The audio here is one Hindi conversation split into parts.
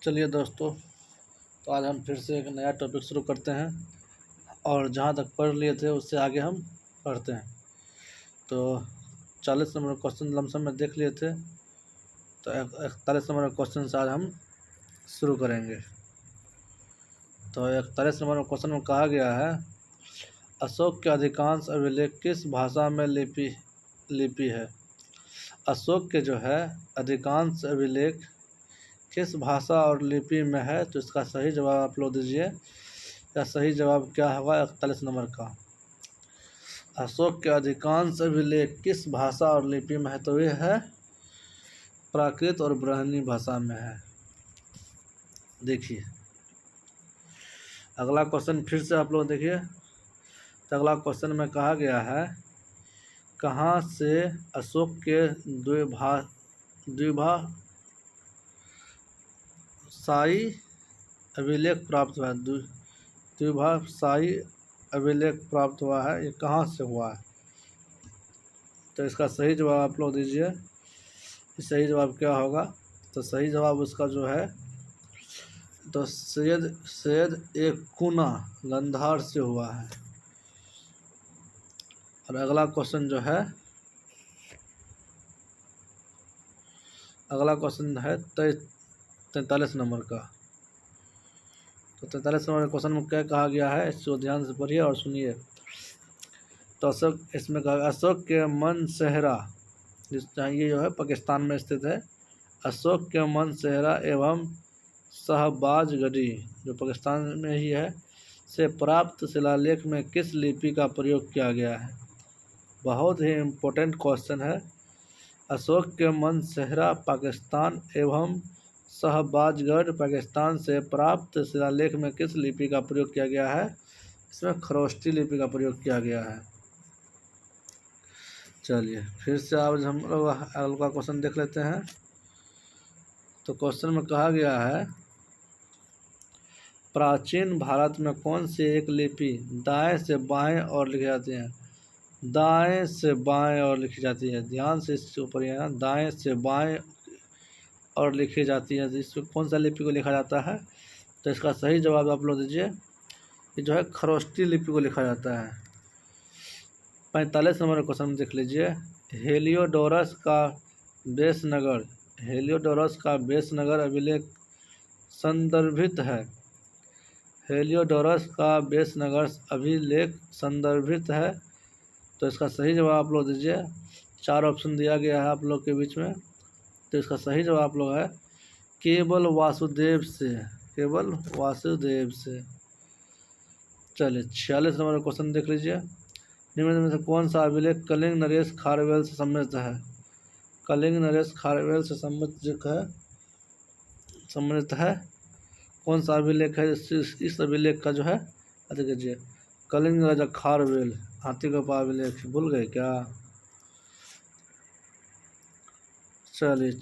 चलिए दोस्तों, तो आज हम फिर से एक नया टॉपिक शुरू करते हैं और जहाँ तक पढ़ लिए थे उससे आगे हम पढ़ते हैं। तो 40 नंबर क्वेश्चन लमसम में देख लिए थे, तो 41 नंबर क्वेश्चन से आज हम शुरू करेंगे। तो 41 नंबर क्वेश्चन में कहा गया है, अशोक के अधिकांश अभिलेख किस भाषा में लिपि है। अशोक के जो है अधिकांश अभिलेख किस भाषा और लिपि में है। तो इसका सही जवाब आप लोग दीजिए। या सही जवाब क्या होगा 41 नंबर का। अशोक के अधिकांश अभिलेख किस भाषा और लिपि में है, तो ये है प्राकृत और ब्राह्मणी भाषा में है। देखिए अगला क्वेश्चन फिर से आप लोग देखिए। तो अगला क्वेश्चन में कहा गया है, कहाँ से अशोक के द्विभाषाई अभिलेख प्राप्त हुआ है। द्विभाषाई अभिलेख प्राप्त हुआ है, ये कहाँ से हुआ है। तो इसका सही जवाब आप लोग दीजिए। सही जवाब क्या होगा। तो सही जवाब उसका जो है तो सैयद एक कुना गंधार से हुआ है। और अगला क्वेश्चन जो है, अगला क्वेश्चन है 43 नंबर का। तो 43 नंबर क्वेश्चन में क्या कहा गया है, इसको ध्यान से पढ़िए और सुनिए। तो अशोक, इसमें कहा अशोक के मनसेहरा, ये जो है पाकिस्तान में स्थित है। अशोक के मनसेहरा एवं शहबाजगढ़ी, जो पाकिस्तान में ही है, से प्राप्त शिलालेख में किस लिपि का प्रयोग किया गया है। बहुत ही इम्पोर्टेंट क्वेश्चन है। अशोक के मनसेहरा पाकिस्तान एवं शहबाजगढ़ पाकिस्तान से प्राप्त शिलालेख में किस लिपि का प्रयोग किया गया है। इसमें खरोष्टी लिपि का प्रयोग किया गया है। चलिए फिर से आज हम लोग अगला क्वेश्चन देख लेते हैं। तो क्वेश्चन में कहा गया है, प्राचीन भारत में कौन सी एक लिपि दाएं से बाएं और लिखी जाती है। दाएं से बाएं और लिखी जाती है। ध्यान से इसके ऊपर यहाँ दाएं से बाएं और लिखी जाती है। इसमें कौन सा लिपि को लिखा जाता है। तो इसका सही जवाब आप लोग दीजिए। ये जो है खरोष्टी लिपि को लिखा जाता है। 45 नंबर क्वेश्चन देख लीजिए। हेलियोडोरस का बेसनगर अभिलेख संदर्भित है। हेलियोडोरस का बेसनगर अभिलेख संदर्भित है। तो इसका सही जवाब आप लोग दीजिए। 4 ऑप्शन दिया गया है आप लोग के बीच में। तो इसका सही जवाब आप लोग है केवल वासुदेव से। चलिए 46 नंबर क्वेश्चन देख लीजिए। निम्न में से कौन सा अभिलेख कलिंग नरेश खारवेल से संबंधित है। कलिंग नरेश खारवेल से संबंधित है। कौन सा अभिलेख है। इस अभिलेख का जो है कीजिए, कलिंग राजा खारवेल हाथी का अभिलेख भूल गए क्या। चलिए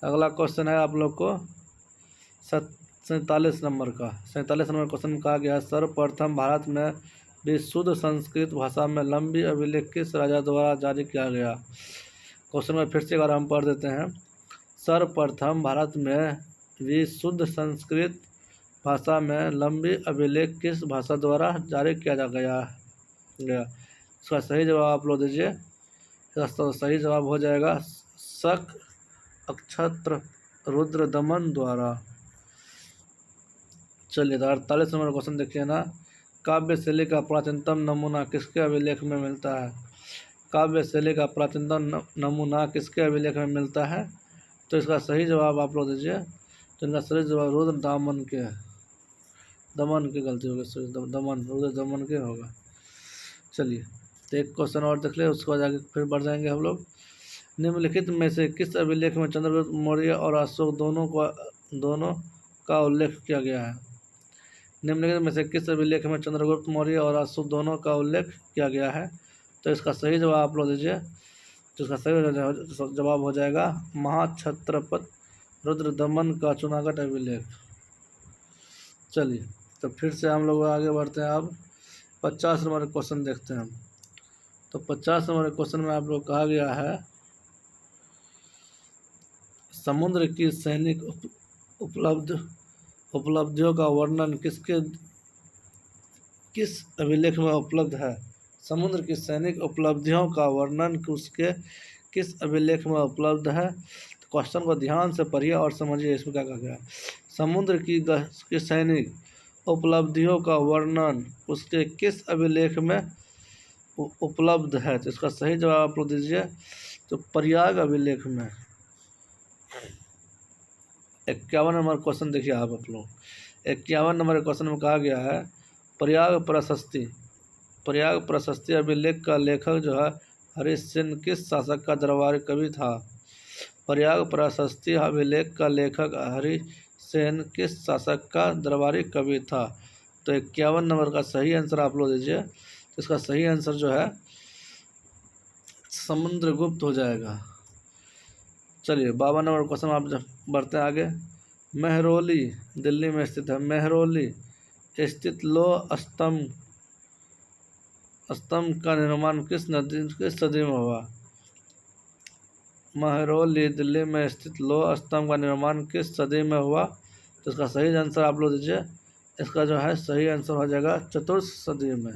अगला क्वेश्चन है आप लोग को 47 नंबर का। 47 नंबर क्वेश्चन में कहा गया, सर्वप्रथम भारत में विशुद्ध संस्कृत भाषा में लंबी अभिलेख किस राजा द्वारा जारी किया गया। क्वेश्चन में फिर से एक बार हम पढ़ देते हैं। सर्वप्रथम भारत में विशुद्ध संस्कृत भाषा में लंबी अभिलेख किस भाषा द्वारा जारी किया गया। इसका सही जवाब आप लोग दीजिए। इसका सही जवाब हो जाएगा शक अक्षत्र रुद्र दमन द्वारा। चलिए 48 नंबर क्वेश्चन देखिए ना। काव्य शैली का प्राचीनतम नमूना किसके अभिलेख में मिलता है। काव्य शैली का प्राचीनतम नमूना किसके अभिलेख में मिलता है। तो इसका सही जवाब आप लोग दीजिए। तो इनका सही जवाब रुद्र दमन के गलती होगी, रुद्र दमन के होगा। चलिए तो एक क्वेश्चन और देख ले, उसके बाद आगे फिर बढ़ जाएंगे हम लोग। निम्नलिखित में से किस अभिलेख में चंद्रगुप्त मौर्य और अशोक दोनों का उल्लेख किया गया है। निम्नलिखित में से किस अभिलेख में चंद्रगुप्त मौर्य और अशोक दोनों का उल्लेख किया गया है। तो इसका सही जवाब आप लोग दीजिए। तो इसका सही जवाब हो जाएगा महाक्षत्रपति रुद्र दमन का जूनागढ़ अभिलेख। चलिए तो फिर से हम लोग आगे बढ़ते हैं। अब 50 नंबर क्वेश्चन देखते हैं। तो 50 नंबर क्वेश्चन में आप लोग कहा गया है, समुद्र की सैनिक उपलब्धियों का वर्णन किस अभिलेख में उपलब्ध है? समुद्र की सैनिक उपलब्धियों का वर्णन उसके किस अभिलेख में उपलब्ध है? तो क्वेश्चन को ध्यान से पढ़िए और समझिए इसमें क्या कहा गया है। समुद्र की सैनिक उपलब्धियों का वर्णन उसके किस अभिलेख में उपलब्ध है? तो इसका सही जवाब आप लोग दीजिए। तो प्रयाग अभिलेख में। 51 नंबर क्वेश्चन देखिए आप लोग। 51 नंबर क्वेश्चन में कहा गया है प्रयाग प्रशस्ति अभिलेख का लेखक जो है हरिसेन किस शासक का दरबारी कवि था? प्रयाग प्रशस्ति अभिलेख का लेखक हरिसेन किस शासक का दरबारी कवि था? तो 51 नंबर का सही आंसर आप लोग दीजिए। तो इसका सही आंसर जो है समुद्रगुप्त हो जाएगा। चलिए 52 नंबर क्वेश्चन आप जब बढ़ते हैं आगे। मेहरौली दिल्ली में स्थित है। मेहरौली स्थित लौह स्तंभ का निर्माण किस सदी में हुआ? मेहरौली दिल्ली में स्थित लौह स्तंभ का निर्माण किस सदी में हुआ? तो इसका सही आंसर आप लोग दीजिए। इसका जो है सही आंसर हो जाएगा 4th सदी में।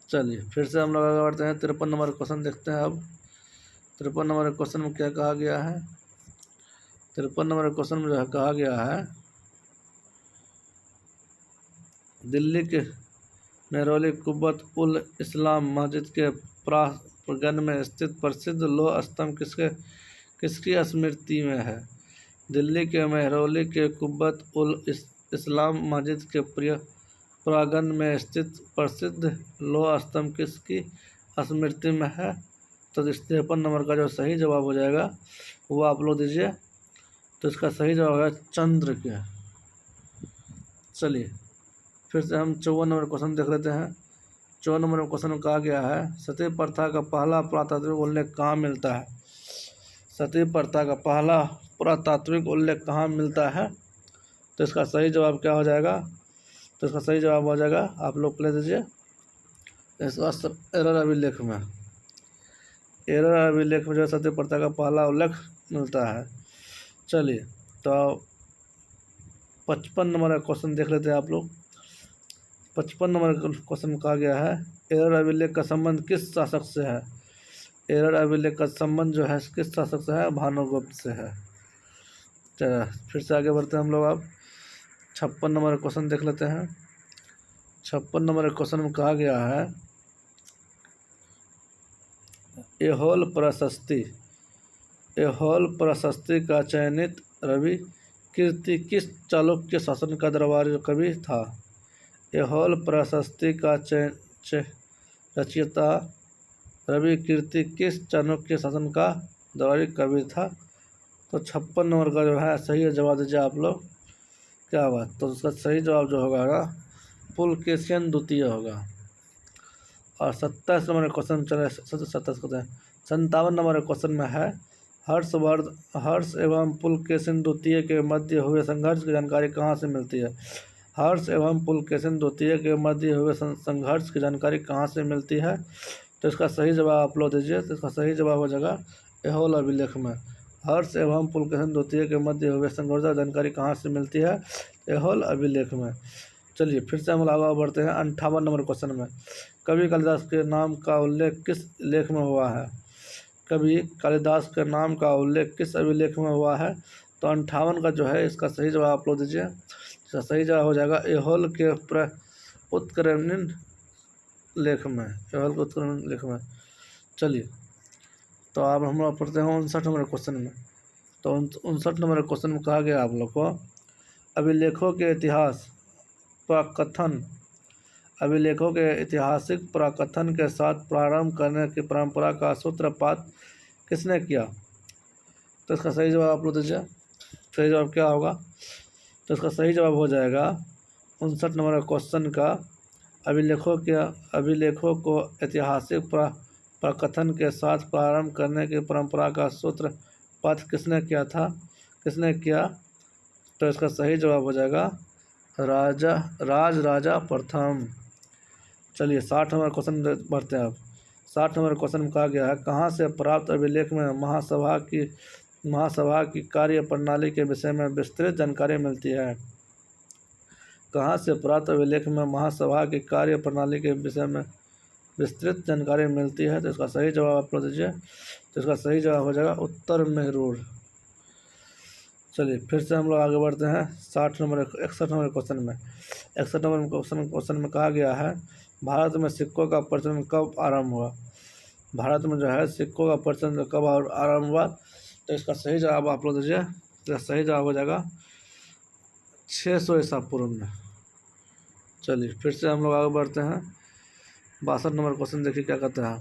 चलिए फिर से हम लोग आगे बढ़ते हैं। 53 नंबर क्वेश्चन देखते हैं अब। 53 नंबर क्वेश्चन में क्या कहा गया है? 53 नंबर क्वेश्चन में जो है कहा गया है दिल्ली के मेहरौली कुब्बत उल इस्लाम मस्जिद के प्रांगण में स्थित प्रसिद्ध लौह स्तंभ किसकी स्मृति में है? दिल्ली के मेहरौली के कुब्बत उल इस्लाम मस्जिद के प्रांगण में स्थित प्रसिद्ध लौह स्तंभ किसकी स्मृति में है? तो 53 नंबर का जो सही जवाब हो जाएगा वो आप लोग दीजिए। तो इसका सही जवाब है चंद्र के। चलिए फिर से हम 54 नंबर क्वेश्चन देख लेते हैं। 54 नंबर क्वेश्चन में कहा गया है सती प्रथा का पहला पुरातात्विक उल्लेख कहाँ मिलता है? सती प्रथा का पहला पुरातात्विक उल्लेख कहाँ मिलता है? तो इसका सही जवाब क्या हो जाएगा? तो इसका सही जवाब हो जाएगा आप लोग ले दीजिए। इसका एरर अभिलेख में। एरर अभिलेख में जो सती प्रथा का पहला उल्लेख मिलता है। चलिए तो 55 नंबर का क्वेश्चन देख लेते हैं आप लोग। 55 नंबर क्वेश्चन में कहा गया है एरर अभिलेख का संबंध किस शासक से है? एरर अभिलेख का संबंध जो है किस शासक से है? भानुगुप्त से है। चलिए फिर से आगे बढ़ते हैं हम लोग। अब 56 नंबर क्वेश्चन देख लेते हैं। 56 नंबर क्वेश्चन में कहा गया है ऐहोल प्रशस्ति का चयनित रवि कीर्ति किस चालुक्य शासन का दरबारी कवि था? ऐहोल प्रशस्ति का रचयिता रवि कीर्ति किस चाणक्य शासन का दरबारी कवि था? तो 56 नंबर का जो है सही जवाब दीजिए आप लोग। क्या बात? तो उसका सही जवाब जो होगा पुलकेशिन द्वितीय होगा। और 27 नंबर क्वेश्चन चले 57 नंबर क्वेश्चन में है हर्ष एवं पुलकेशिन द्वितीय के मध्य हुए संघर्ष की जानकारी कहाँ से मिलती है? हर्ष एवं पुलकेशिन द्वितीय के मध्य हुए संघर्ष की जानकारी कहाँ से मिलती है? तो इसका सही जवाब आप लोग दीजिए। तो इसका सही जवाब हो जाएगा ऐहोल अभिलेख में। हर्ष एवं पुलकेशिन द्वितीय के मध्य हुए संघर्ष की जानकारी कहाँ से मिलती है? ऐहोल अभिलेख में। चलिए फिर से हम आगे बढ़ते हैं 58 नंबर क्वेश्चन में। कवि कालिदास के नाम का उल्लेख किस लेख में हुआ है? कवि कालिदास के नाम का उल्लेख किस अभिलेख में हुआ है? तो 58 का जो है इसका सही जवाब आप लोग दीजिए। इसका सही जवाब हो जाएगा ऐहोल के उत्कर्मण्य लेख में। ऐहोल के उत्कर्मण्य लेख में। चलिए तो अब हम लोग पढ़ते हैं 59 नंबर क्वेश्चन में। तो 59 नंबर क्वेश्चन में कहा गया आप लोग को अभिलेखों के इतिहास प्रकथन अभिलेखों के ऐतिहासिक प्रकथन के साथ प्रारंभ करने की परंपरा का सूत्रपात किसने किया? तो इसका सही जवाब आप लोग दीजिए। सही जवाब क्या होगा? तो इसका सही जवाब हो जाएगा 59 नंबर क्वेश्चन का अभिलेखों को ऐतिहासिक प्रकथन के साथ प्रारंभ करने की परंपरा का सूत्रपात किसने किया? तो इसका सही जवाब हो जाएगा राजा प्रथम। चलिए 60 नंबर क्वेश्चन बढ़ते हैं अब। 60 नंबर क्वेश्चन में कहा गया है कहाँ से प्राप्त अभिलेख में महासभा की महासभा की कार्य प्रणाली के विषय में विस्तृत जानकारी मिलती है। कहाँ से प्राप्त अभिलेख में महासभा की कार्य प्रणाली के विषय में विस्तृत जानकारी मिलती है? तो इसका सही जवाब आप लोग दीजिए। तो इसका सही जवाब हो जाएगा उत्तर मेहरूर। चलिए फिर से हम लोग आगे बढ़ते हैं 61 नंबर क्वेश्चन में। 61 नंबर क्वेश्चन में कहा गया है, भारत में सिक्कों का प्रचलन कब आरंभ हुआ? भारत में जो है सिक्कों का प्रचलन कब आरंभ हुआ? तो इसका सही जवाब आप लोग दीजिए। तो सही जवाब हो जाएगा 600 ईसा पूर्व में। चलिए फिर से हम लोग आगे बढ़ते हैं 62 नंबर क्वेश्चन। देखिए क्या कहता है।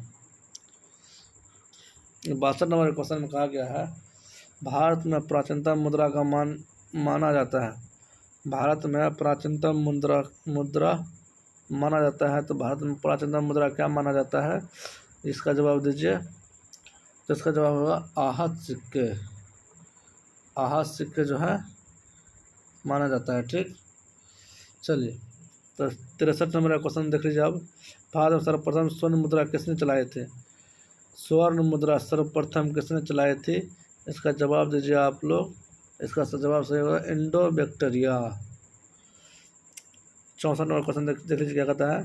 62 नंबर क्वेश्चन में कहा गया है, भारत में प्राचीनतम मुद्रा का माना जाता है। भारत में प्राचीनतम मुद्रा माना जाता है। तो भारत में प्राचीनतम मुद्रा क्या माना जाता है? इसका जवाब दीजिए। तो इसका जवाब होगा आहत सिक्के। आहत सिक्के जो है माना जाता है। ठीक, चलिए तो 63 नंबर का क्वेश्चन देख लीजिए। अब भारत में सर्वप्रथम स्वर्ण मुद्रा किसने चलाए थे? स्वर्ण मुद्रा सर्वप्रथम किसने चलाई थी? इसका जवाब दीजिए आप लोग। इसका जवाब सही होगा इंडो बैक्टीरिया। 64 नंबर क्वेश्चन देख लीजिए क्या कहता है,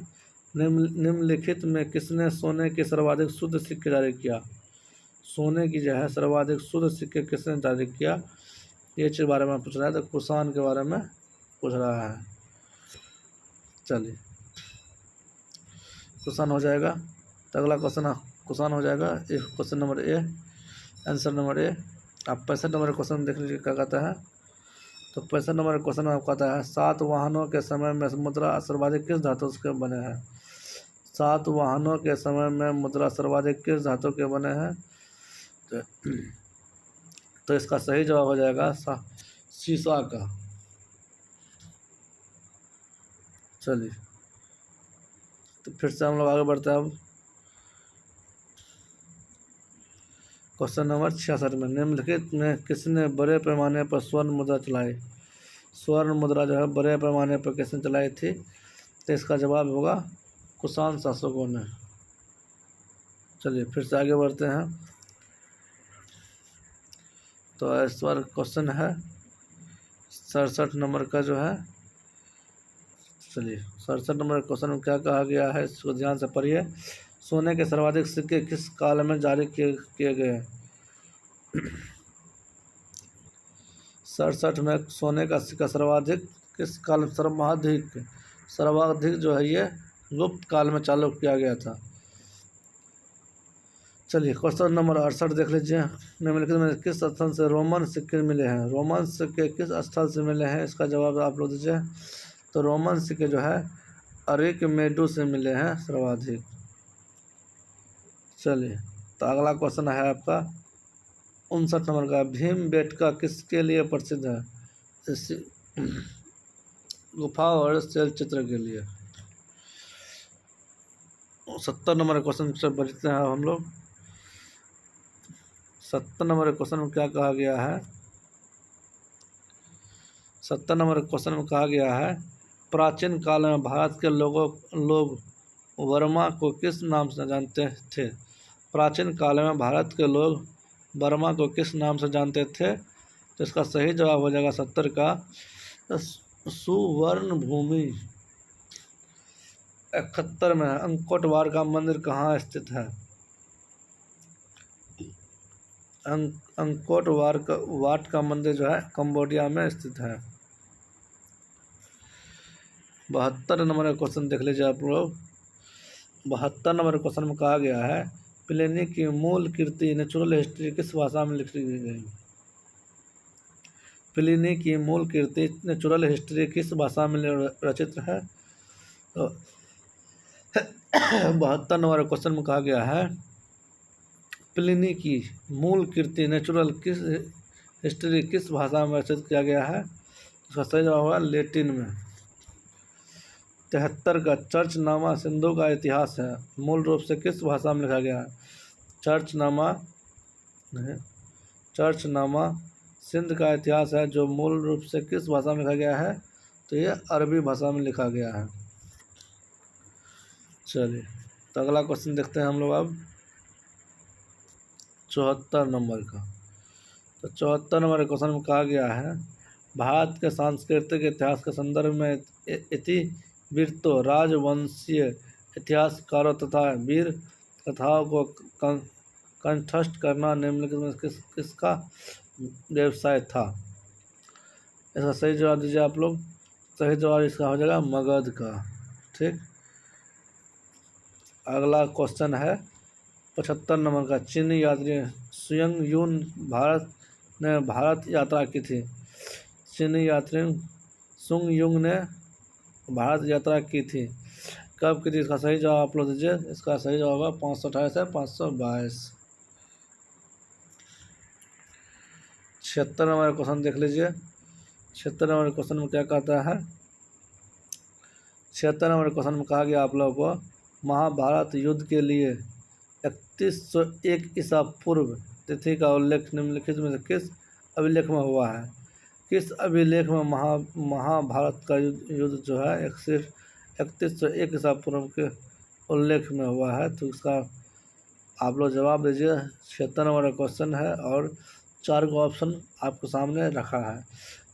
निम्नलिखित में किसने सोने के सर्वाधिक शुद्ध सिक्के जारी किया? सोने की जो है सर्वाधिक शुद्ध सिक्के किसने जारी किया? ये चीज़ बारे में पूछ रहा है। तो कुषाण के बारे में पूछ रहा है। चलिए कुषाण हो जाएगा। तो अगला क्वेश्चन कुषाण हो जाएगा। Question number A, answer number A. आप 65 नंबर क्वेश्चन देख लीजिए क्या कहता है। तो 65 नंबर क्वेश्चन में कहता है, 7 वाहनों के समय में मुद्रा सर्वाधिक किस धातु के बने हैं? 7 वाहनों के समय में मुद्रा सर्वाधिक किस धातु के बने हैं? तो इसका सही जवाब हो जाएगा शीशा का। चलिए तो फिर से हम लोग आगे बढ़ते हैं। अब क्वेश्चन नंबर 66 में, निम्नलिखित में किसने बड़े पैमाने पर स्वर्ण मुद्रा चलाई? स्वर्ण मुद्रा जो है बड़े पैमाने पर किसने चलाई थी? तो इसका जवाब होगा कुषाण शासकों ने। चलिए फिर से आगे बढ़ते हैं। तो इस बार क्वेश्चन है 67 नंबर का जो है। चलिए 67 नंबर क्वेश्चन में क्या कहा गया है, इसको ध्यान से पढ़िए। सोने के सर्वाधिक सिक्के किस काल में जारी किए गए? 67 में सोने का सिक्का सर्वाधिक किस काल में? सर्वाधिक जो है ये गुप्त काल में चालू किया गया था। चलिए क्वेश्चन नंबर 68 देख लीजिए। निम्नलिखित में किस स्थल से रोमन सिक्के मिले हैं? रोमन सिक्के किस स्थल से मिले हैं? इसका जवाब आप लोग दीजिए। तो रोमन सिक्के जो है अरिकमेडू से मिले हैं सर्वाधिक। चलिए तो अगला क्वेश्चन है आपका 59 नंबर का, भीमबेटका किसके लिए प्रसिद्ध है? गुफा और शैल चित्र के लिए। 70 नंबर क्वेश्चन से बढ़ते हैं हम लोग। 70 नंबर क्वेश्चन में क्या कहा गया है? 70 नंबर क्वेश्चन में कहा गया है, प्राचीन काल में भारत के लोग वर्मा को किस नाम से जानते थे? प्राचीन काल में भारत के लोग वर्मा को किस नाम से जानते थे? तो इसका सही जवाब हो जाएगा 70 का सुवर्ण भूमि। 71 में अंकोट वाट का मंदिर कहाँ स्थित है? अंकोट वाट का मंदिर जो है कंबोडिया में स्थित है। 72 नंबर का क्वेश्चन देख लीजिए आप लोग। 72 नंबर क्वेश्चन में कहा गया है, प्लिनी की मूल कृति नेचुरल हिस्ट्री किस भाषा में लिखी गई? प्लिनी की मूल कृति नेचुरल हिस्ट्री किस भाषा में रचित है? तो 72 नंबर क्वेश्चन में कहा गया है, प्लिनी की मूल कृति नेचुरल हिस्ट्री किस भाषा में रचित किया गया है? इसका सही जवाब होगा लैटिन में। 73 का चर्चनामा सिंधु का इतिहास है, मूल रूप से किस भाषा में लिखा गया है? चर्चनामा सिंध का इतिहास है जो मूल रूप से किस भाषा में लिखा गया है? तो ये अरबी भाषा में लिखा गया है। चलिए तो अगला क्वेश्चन देखते हैं हम लोग अब 74 नंबर का। तो 74 नंबर क्वेश्चन में कहा गया है, भारत के सांस्कृतिक इतिहास के संदर्भ में इतिवृत्तों, राजवंशीय इतिहासकारों तथा वीर कथाओं को कंठस्थ करना निम्नलिखित में किसका व्यवसाय था? इसका सही जवाब दीजिए आप लोग। सही जवाब इसका हो जाएगा मगध का। ठीक, अगला क्वेश्चन है 75 नंबर का, चीनी यात्री सुयंग यून भारत यात्रा की थी। चीनी यात्री सुंग युंग ने भारत यात्रा की थी, कब की थी? इसका सही जवाब आप लोग दीजिए। इसका सही जवाब होगा 528 से 522। 76 नंबर क्वेश्चन देख लीजिए। 76 नंबर क्वेश्चन में क्या कहता है? 76 नंबर क्वेश्चन में कहा गया आप लोगों को, महाभारत युद्ध के लिए 3101 ईसा पूर्व तिथि का उल्लेख निम्नलिखित में से किस अभिलेख में हुआ है? किस अभिलेख में महाभारत का युद्ध जो है सिर्फ 3101 ईसा पूर्व के उल्लेख में हुआ है? तो इसका आप लोग जवाब दीजिए। 76 नंबर क्वेश्चन है और 4 गो ऑप्शन आपको सामने रखा है।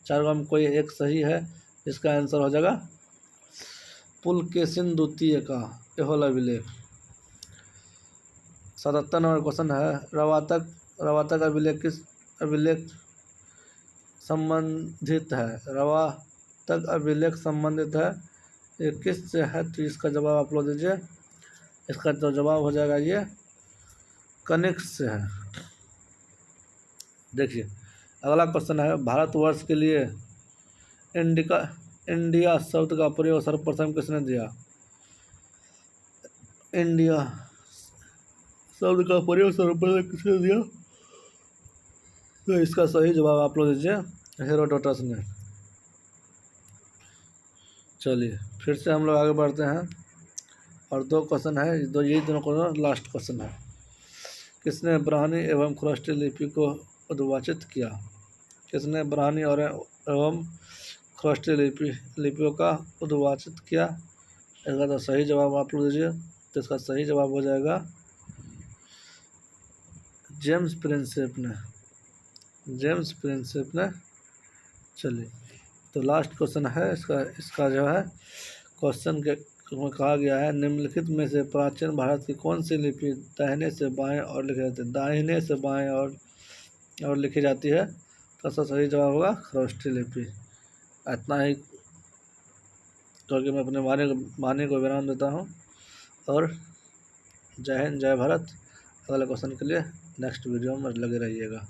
4 गो में कोई एक सही है, इसका आंसर हो जाएगा पुलकेशिन द्वितीय का एहोल अभिलेख। 77 नंबर क्वेश्चन है, रवातक अभिलेख किस अभिलेख संबंधित है? रवातक अभिलेख संबंधित है ये किस से है? तो इसका जवाब आप लोग दीजिए। इसका तो जवाब हो जाएगा ये कनिष्क से है। देखिए अगला क्वेश्चन है, भारतवर्ष के लिए इंडिया शब्द का प्रयोग सर्वप्रथम किसने दिया? इंडिया शब्द का प्रयोग सर्वप्रथम किसने दिया? तो इसका सही जवाब आप लोग दीजिए, हेरोडोटस ने। चलिए फिर से हम लोग आगे बढ़ते हैं और 2 क्वेश्चन है, यही दोनों क्वेश्चन लास्ट क्वेश्चन है। किसने ब्राह्मी एवं खरोष्टी लिपि को उद्भाषित किया? किसने ब्राह्मी और एवं खरोष्टी लिपियों का उद्भाषित किया? इसका तो सही जवाब आप लोग दीजिए। तो इसका सही जवाब हो जाएगा जेम्स प्रिंसेप ने। चलिए तो लास्ट क्वेश्चन है इसका जो है क्वेश्चन के में कहा गया है, निम्नलिखित में से प्राचीन भारत की कौन सी लिपि दाहिने से बाएं और लिखी जाती है? दाहिने से बाएं और लिखी जाती है। तो सही जवाब होगा खरोष्टी लिपि। इतना ही क्योंकि मैं अपने वाणी को विराम देता हूँ और जय हिंद जय भारत। अगले क्वेश्चन के लिए नेक्स्ट वीडियो में लगे रहिएगा।